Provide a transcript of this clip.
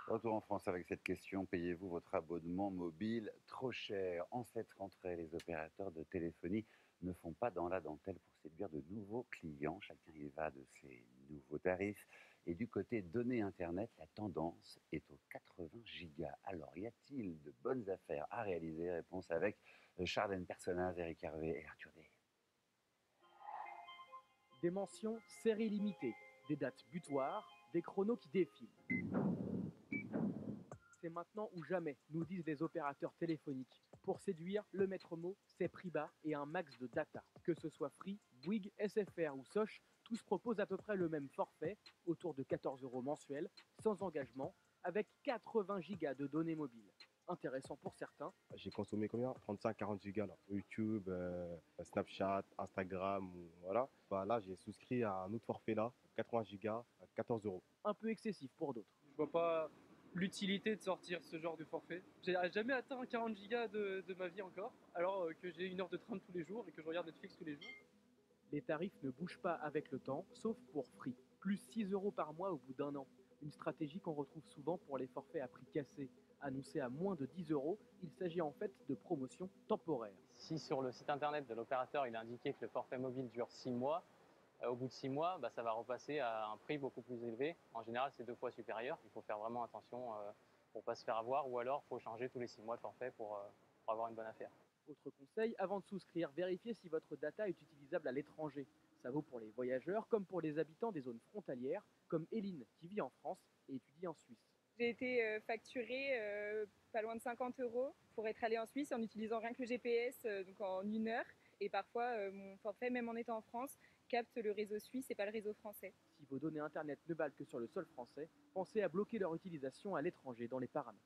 Retour en France avec cette question, payez-vous votre abonnement mobile trop cher? En cette rentrée, les opérateurs de téléphonie ne font pas dans la dentelle pour séduire de nouveaux clients. Chacun y va de ses nouveaux tarifs. Et du côté données Internet, la tendance est aux 80 gigas. Alors, y a-t-il de bonnes affaires à réaliser? Réponse avec Charlène Personnaz, Eric Hervé et Arthur D. Des mentions série limitée, des dates butoirs, des chronos qui défilent. C'est maintenant ou jamais, nous disent les opérateurs téléphoniques. Pour séduire, le maître mot, c'est prix bas et un max de data. Que ce soit Free, Bouygues, SFR ou Soch, tous proposent à peu près le même forfait, autour de 14 euros mensuels, sans engagement, avec 80 gigas de données mobiles. Intéressant pour certains. J'ai consommé combien? 35-40 gigas là. YouTube, Snapchat, Instagram, voilà. Bah, là, j'ai souscrit à un autre forfait là, 80 gigas, à 14 euros. Un peu excessif pour d'autres. Je vois pas l'utilité de sortir ce genre de forfait. J'ai jamais atteint 40 gigas de ma vie encore, alors que j'ai 1 heure de train tous les jours et que je regarde Netflix tous les jours. Les tarifs ne bougent pas avec le temps, sauf pour Free. Plus 6 euros par mois au bout d'un an. Une stratégie qu'on retrouve souvent pour les forfaits à prix cassé. Annoncés à moins de 10 euros, il s'agit en fait de promotions temporaires. Si sur le site internet de l'opérateur il est indiqué que le forfait mobile dure 6 mois, au bout de 6 mois, ça va repasser à un prix beaucoup plus élevé. En général, c'est 2 fois supérieur. Il faut faire vraiment attention pour ne pas se faire avoir, ou alors il faut changer tous les 6 mois de forfait pour avoir une bonne affaire. Autre conseil, avant de souscrire, vérifiez si votre data est utilisable à l'étranger. Ça vaut pour les voyageurs comme pour les habitants des zones frontalières, comme Eline qui vit en France et étudie en Suisse. J'ai été facturée pas loin de 50 euros pour être allée en Suisse en utilisant rien que le GPS, donc en 1 heure. Et parfois, mon forfait, même en étant en France, capte le réseau suisse et pas le réseau français. Si vos données Internet ne valent que sur le sol français, pensez à bloquer leur utilisation à l'étranger dans les paramètres.